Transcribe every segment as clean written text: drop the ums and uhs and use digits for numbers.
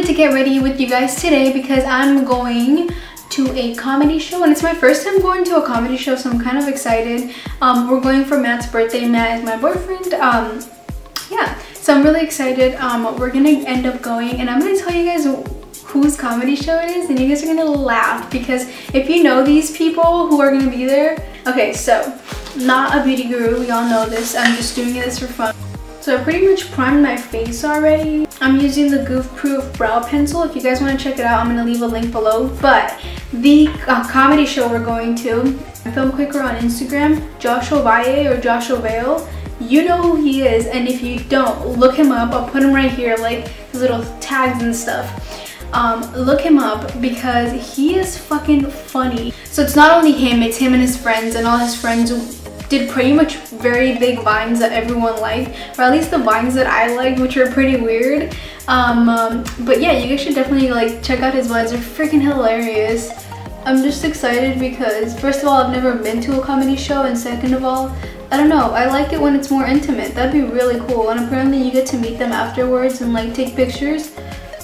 to get ready with you guys today because I'm going to a comedy show, and it's my first time going to a comedy show, so I'm kind of excited. We're going for Matt's birthday. Matt is my boyfriend. Yeah, so I'm really excited. We're gonna end up going, and I'm gonna tell you guys whose comedy show it is, and you guys are gonna laugh because if you know these people who are gonna be there. Okay, so not a beauty guru, we all know this. I'm just doing this for fun. So I pretty much primed my face already. I'm using the Goof Proof brow pencil. If you guys want to check it out, I'm going to leave a link below. But the comedy show we're going to, Film Quicker on Instagram, Joshua Valle or Joshua Vale, you know who he is. And if you don't, look him up. I'll put him right here, like his little tags and stuff. Look him up because he is fucking funny. So it's not only him, it's him and his friends, and all his friends did pretty much very big vines that everyone liked, or at least the vines that I liked, which are pretty weird. But yeah, you guys should definitely like check out his vines. They're freaking hilarious. I'm just excited because first of all, I've never been to a comedy show, and second of all, I don't know, I like it when it's more intimate. That'd be really cool, and apparently you get to meet them afterwards and like take pictures.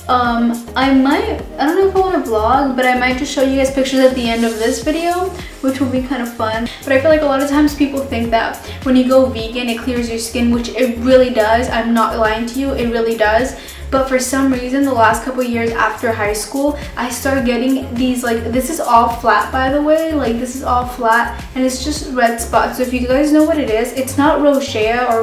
I don't know if I want to vlog, but I might just show you guys pictures at the end of this video, which will be kind of fun. But I feel like a lot of times people think that when you go vegan it clears your skin, which it really does. I'm not lying to you, it really does. But for some reason, the last couple years after high school, I started getting these, like, this is all flat, by the way, like this is all flat, and it's just red spots. So if you guys know what it is, it's not rosacea or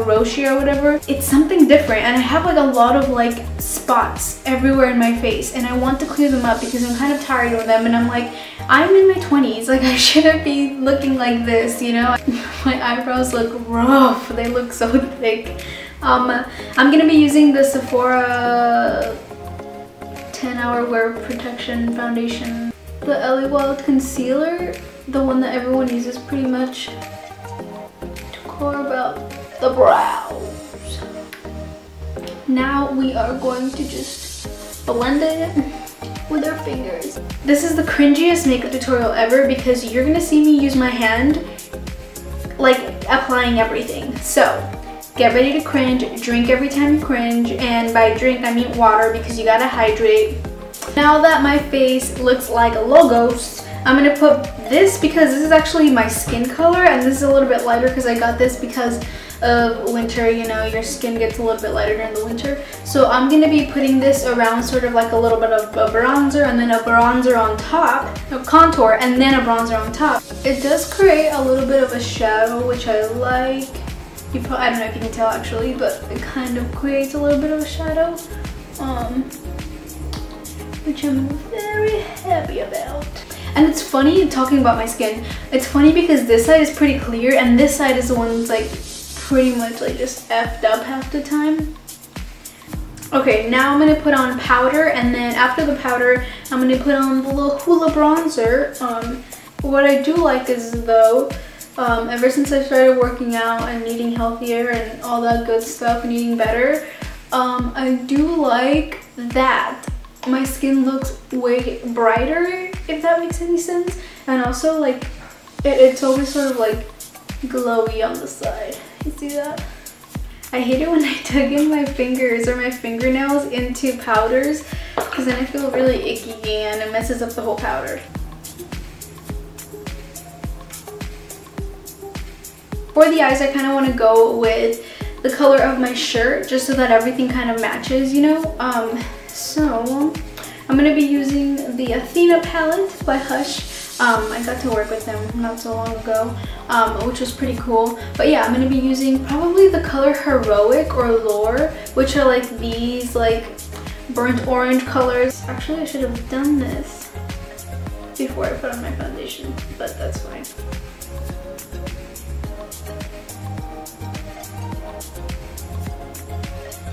whatever, it's something different, and I have like a lot of like spots everywhere in my face, and I want to clear them up because I'm kind of tired of them, and I'm like, I'm in my 20s, like I shouldn't be looking like this, you know? My eyebrows look rough, they look so thick. I'm gonna be using the Sephora 10-hour wear protection foundation, the Ellie Wild concealer, the one that everyone uses pretty much to carve out the brows. Now we are going to just blend it with our fingers. This is the cringiest makeup tutorial ever because you're gonna see me use my hand like applying everything. So get ready to cringe, drink every time you cringe, and by drink I mean water because you gotta hydrate. Now that my face looks like a Logos, I'm gonna put this because this is actually my skin color, and this is a little bit lighter because I got this because of winter, you know, your skin gets a little bit lighter during the winter. So I'm gonna be putting this around sort of like a little bit of a bronzer, and then a bronzer on top, a contour, and then a bronzer on top. It does create a little bit of a shadow, which I like. I don't know if you can tell actually, but it kind of creates a little bit of a shadow, which I'm very happy about. And it's funny talking about my skin. It's funny because this side is pretty clear, and this side is the one that's like pretty much like just effed up half the time. Okay, now I'm gonna put on powder, and then after the powder, I'm gonna put on the little Hula Bronzer. What I do like is though, ever since I started working out and eating healthier and all that good stuff and eating better, I do like that my skin looks way brighter, if that makes any sense. And also like it's always sort of like glowy on the side. You see that? I hate it when I tug in my fingers or my fingernails into powders because then I feel really icky and it messes up the whole powder. For the eyes, I kind of want to go with the color of my shirt just so that everything kind of matches, you know? So I'm going to be using the Athena palette by Hush. I got to work with them not so long ago, which was pretty cool. But yeah, I'm going to be using probably the color Heroic or Lore, which are like these like burnt orange colors. Actually, I should have done this before I put on my foundation, but that's fine.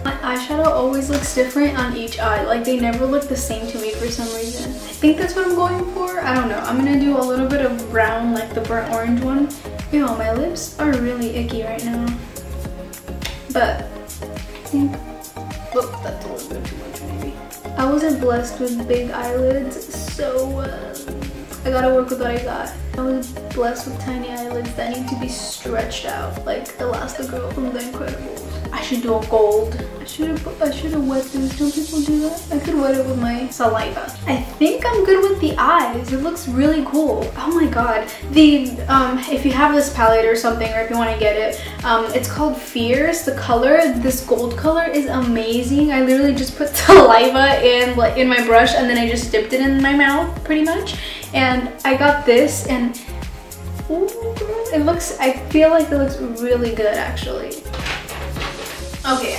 My eyeshadow always looks different on each eye. Like they never look the same to me for some reason. I think that's what I'm going for. I don't know. I'm gonna do a little bit of brown, like the burnt orange one. Yo, my lips are really icky right now. But I think, oh, that's a little bit too much maybe. I wasn't blessed with big eyelids, so I gotta work with what I got. I was blessed with tiny eyelids that need to be stretched out like Elastigirl from The Incredibles. I should do a gold. I should have wet this. Don't people do that? I could wet it with my saliva. I think I'm good with the eyes. It looks really cool. Oh my god. The if you have this palette or something, or if you want to get it, it's called Fierce. The color, this gold color, is amazing. I literally just put saliva in my brush and then I just dipped it in my mouth pretty much. And I got this, and ooh, it looks, I feel like it looks really good actually. Okay,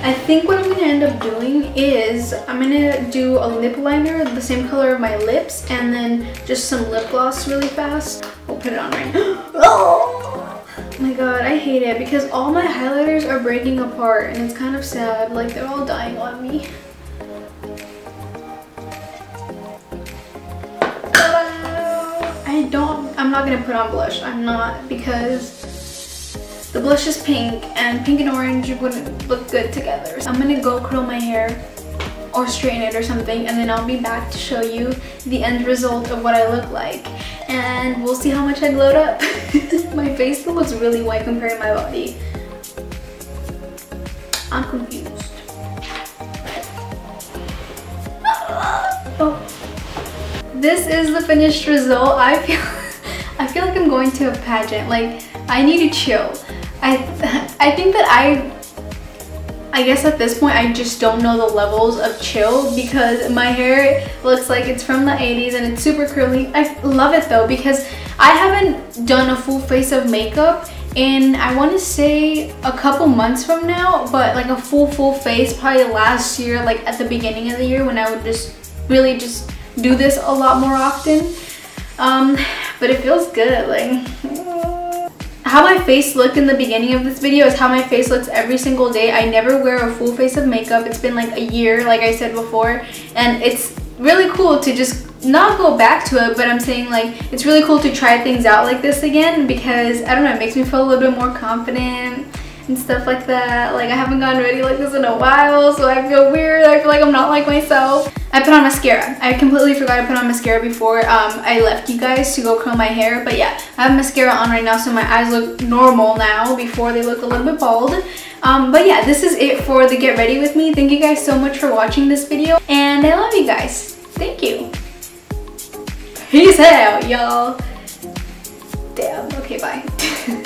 I think what I'm gonna end up doing is I'm gonna do a lip liner the same color of my lips, and then just some lip gloss really fast. I'll put it on right now. Oh my god, I hate it because all my highlighters are breaking apart and it's kind of sad. Like they're all dying on me. I'm not gonna put on blush. I'm not, because the blush is pink and pink and orange wouldn't look good together. So I'm gonna go curl my hair or straighten it or something, and then I'll be back to show you the end result of what I look like. And we'll see how much I glowed up. My face still looks really white compared to my body. I'm confused. Oh. This is the finished result. I feel like I'm going to a pageant. Like, I need to chill. I think that I guess at this point I just don't know the levels of chill, because my hair looks like it's from the 80s and it's super curly. I love it though, because I haven't done a full face of makeup in, I want to say, a couple months from now, but like a full face probably last year, like at the beginning of the year when I would just really just do this a lot more often. But it feels good. Like, how my face looked in the beginning of this video is how my face looks every single day. I never wear a full face of makeup. It's been like a year, like I said before, and it's really cool to just not go back to it, but I'm saying like it's really cool to try things out like this again, because I don't know, it makes me feel a little bit more confident and stuff like that. Like, I haven't gotten ready like this in a while, so I feel weird. I feel like I'm not like myself. I put on mascara. I completely forgot to put on mascara before I left you guys to go curl my hair. But yeah, I have mascara on right now, so my eyes look normal now. Before, they look a little bit bald. But yeah, this is it for the get ready with me. Thank you guys so much for watching this video, and I love you guys. Thank you. Peace out, y'all. Damn. Okay, bye.